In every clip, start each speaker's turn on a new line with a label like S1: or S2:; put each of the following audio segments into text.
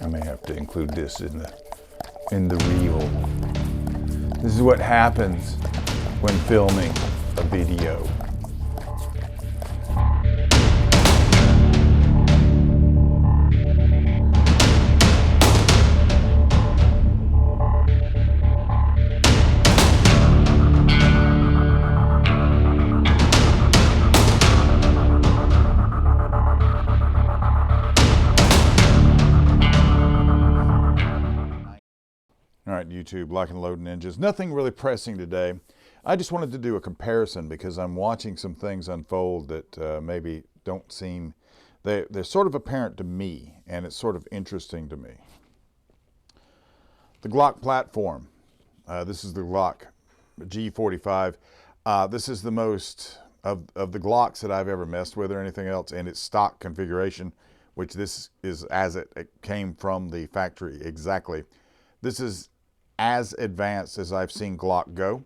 S1: I may have to include this in the reel. This is what happens when filming a video. All right, YouTube, lock and load ninjas. Nothing really pressing today. I just wanted to do a comparison because I'm watching some things unfold that maybe don't seem, they're sort of apparent to me, and it's sort of interesting to me. The Glock platform. This is the Glock G45. This is the most of the Glocks that I've ever messed with or anything else in its stock configuration, which this is as it came from the factory exactly. This is as advanced as I've seen Glock go.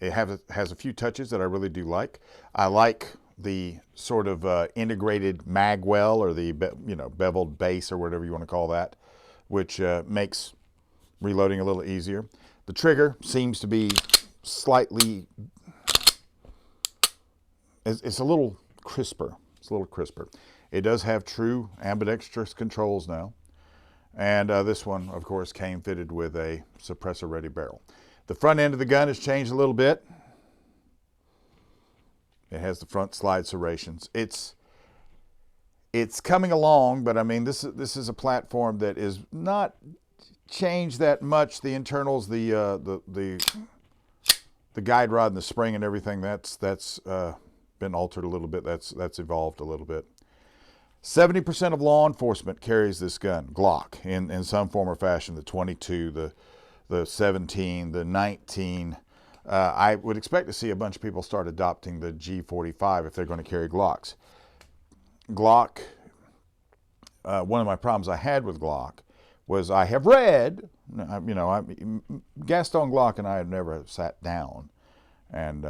S1: It has a few touches that I really do like. I like the sort of integrated mag well, or the beveled base, or whatever you want to call that, which makes reloading a little easier. The trigger seems to be slightly, it's a little crisper. It's a little crisper. It does have true ambidextrous controls now. And this one, of course, came fitted with a suppressor-ready barrel. The front end of the gun has changed a little bit. It has the front slide serrations. It's coming along, but I mean, this is a platform that is not changed that much. The internals, the guide rod and the spring and everything, that's been altered a little bit. That's evolved a little bit. 70% of law enforcement carries this gun, Glock, in some form or fashion. The 22, the 17, the 19. I would expect to see a bunch of people start adopting the G45 if they're going to carry Glocks. Glock, one of my problems I had with Glock was I have read, Gaston Glock and I have never sat down and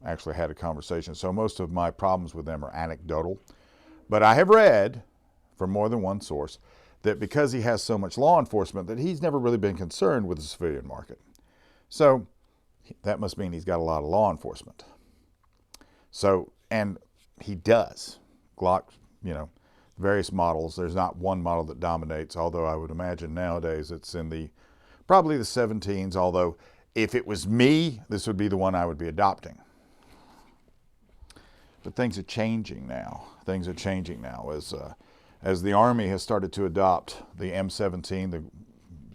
S1: actually had a conversation. So most of my problems with them are anecdotal. But I have read from more than one source that because he has so much law enforcement that he's never really been concerned with the civilian market. So that must mean he's got a lot of law enforcement. So, and he does. Glock, various models. There's not one model that dominates, although I would imagine nowadays it's in probably the 17s, although if it was me, this would be the one I would be adopting. But things are changing now. Things are changing now as the Army has started to adopt the M17, the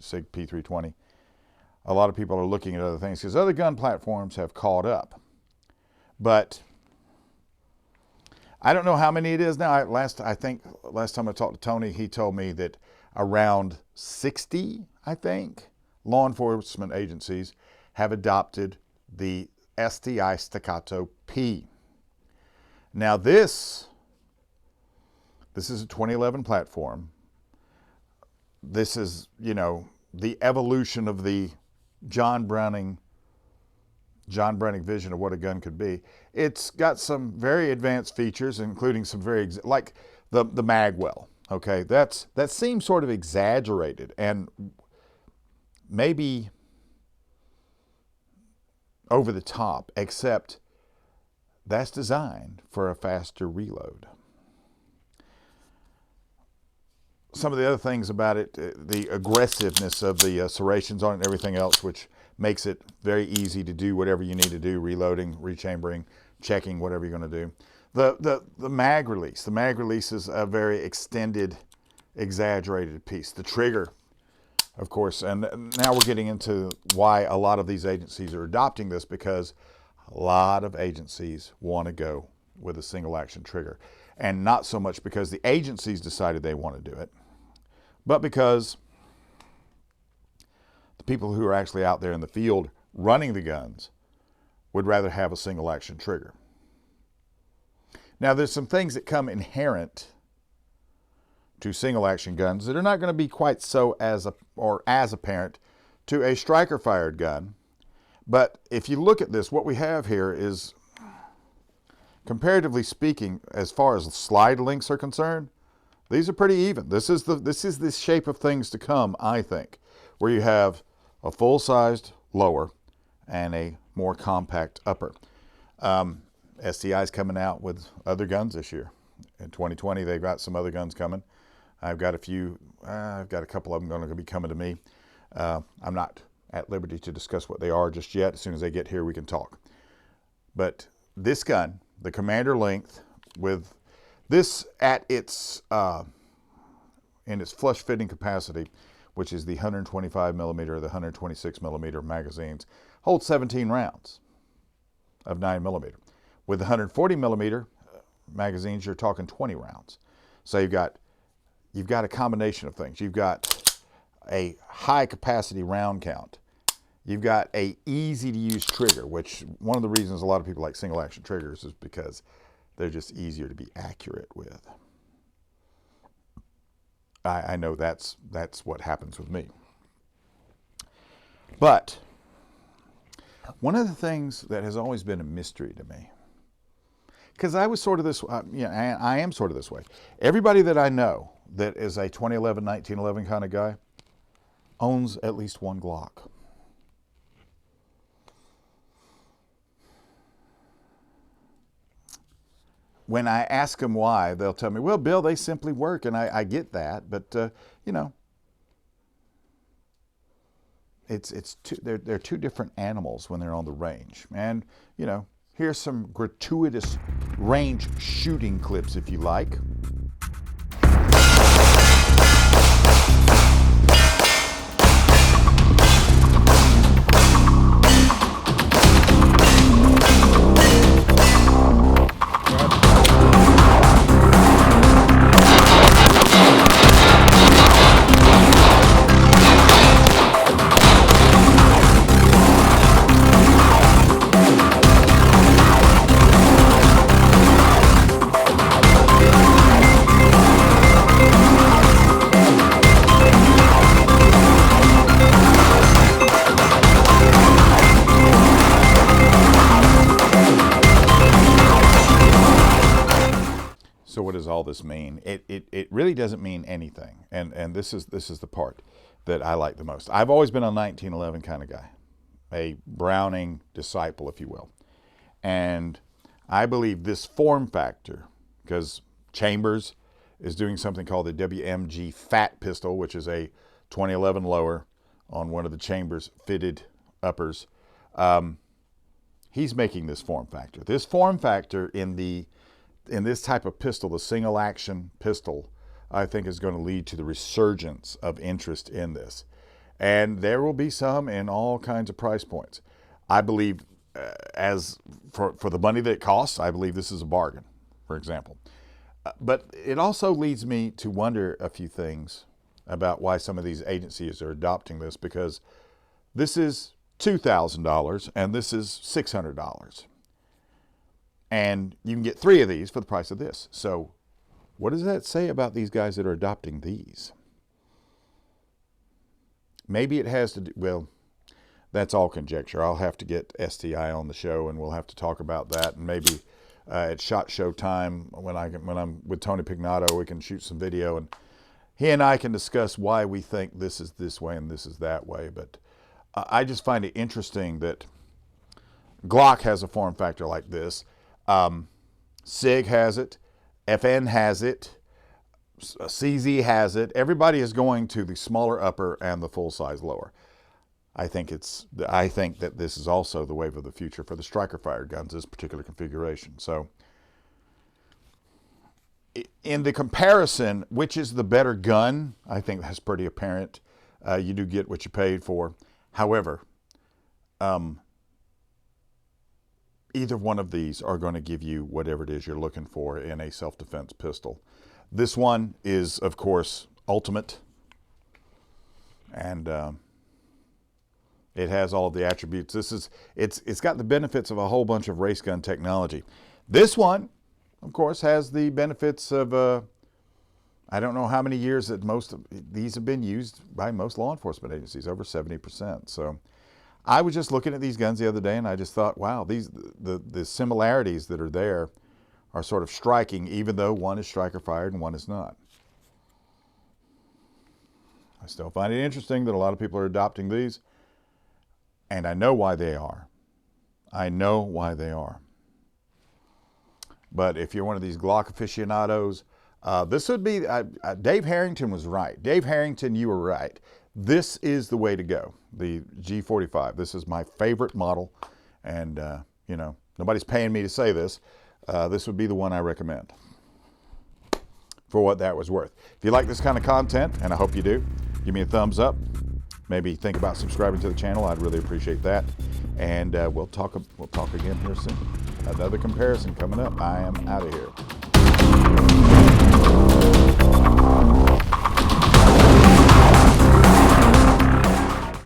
S1: SIG P320. A lot of people are looking at other things because other gun platforms have caught up. But I don't know how many it is now. Last time I talked to Tony, he told me that around 60, I think, law enforcement agencies have adopted the STI Staccato P. Now this is a 2011 platform. This is, the evolution of the John Browning vision of what a gun could be. It's got some very advanced features, including some like the mag well. Okay, that seems sort of exaggerated and maybe over the top, except that's designed for a faster reload. Some of the other things about it, the aggressiveness of the serrations on it and everything else, which makes it very easy to do whatever you need to do, reloading, rechambering, checking, whatever you're going to do. The mag release. The mag release is a very extended, exaggerated piece. The trigger, of course, and now we're getting into why a lot of these agencies are adopting this, because a lot of agencies want to go with a single action trigger. And not so much because the agencies decided they want to do it, but because the people who are actually out there in the field running the guns would rather have a single action trigger. Now there's some things that come inherent to single action guns that are not going to be quite so as apparent to a striker fired gun. But if you look at this, what we have here is, comparatively speaking, as far as slide links are concerned, These are pretty even. This is the shape of things to come, I think, where you have a full-sized lower and a more compact upper. STI's coming out with other guns this year. In 2020, they've got some other guns coming. I've got a few. I've got a couple of them going to be coming to me. I'm not at liberty to discuss what they are just yet. As soon as they get here, we can talk. But this gun, the Commander length, with this at its in its flush fitting capacity, which is the 125 millimeter or the 126 millimeter magazines, holds 17 rounds of 9 millimeter. With the 140 millimeter magazines, you're talking 20 rounds. So you've got a combination of things. You've got a high capacity round count. You've got a easy to use trigger, which one of the reasons a lot of people like single action triggers is because they're just easier to be accurate with. I know that's what happens with me. But one of the things that has always been a mystery to me, because I was sort of this, I am sort of this way. Everybody that I know that is a 2011, 1911 kind of guy owns at least one Glock. When I ask them why, they'll tell me, well, Bill, they simply work, and I get that, but you know, they're two different animals when they're on the range. And you know, here's some gratuitous range shooting clips, if you like. So what does all this mean? It really doesn't mean anything. And this is the part that I like the most. I've always been a 1911 kind of guy, a Browning disciple, if you will. And I believe this form factor, because Chambers is doing something called the WMG Fat Pistol, which is a 2011 lower on one of the Chambers fitted uppers. He's making this form factor. This form factor in this type of pistol, the single action pistol, I think is going to lead to the resurgence of interest in this. And there will be some in all kinds of price points. I believe as for the money that it costs, I believe this is a bargain, for example. But it also leads me to wonder a few things about why some of these agencies are adopting this, because this is $2,000 and this is $600. And you can get 3 of these for the price of this. So what does that say about these guys that are adopting these? Maybe it has to do, well, that's all conjecture. I'll have to get STI on the show and we'll have to talk about that. And maybe at SHOT Show time, when I'm with Tony Pignato, we can shoot some video and he and I can discuss why we think this is this way and this is that way. But I just find it interesting that Glock has a form factor like this. SIG has it, FN has it, CZ has it. Everybody is going to the smaller upper and the full size lower. I think that this is also the wave of the future for the striker fired guns, this particular configuration. So in the comparison, which is the better gun, I think that's pretty apparent. You do get what you paid for. However, either one of these are going to give you whatever it is you're looking for in a self-defense pistol. This one is, of course, ultimate. And it has all of the attributes. It's got the benefits of a whole bunch of race gun technology. This one, of course, has the benefits of, I don't know how many years that most of these have been used by most law enforcement agencies, over 70%. So I was just looking at these guns the other day and I just thought, wow, the similarities that are there are sort of striking, even though one is striker fired and one is not. I still find it interesting that a lot of people are adopting these, and I know why they are. I know why they are. But if you're one of these Glock aficionados, this would be, Dave Harrington was right. Dave Harrington, you were right. This is the way to go, the G45. This is my favorite model, and you know, nobody's paying me to say this. This would be the one I recommend for what that was worth. If you like this kind of content, and I hope you do, give me a thumbs up. Maybe think about subscribing to the channel. I'd really appreciate that. And we'll talk again here soon. Another comparison coming up. I am out of here.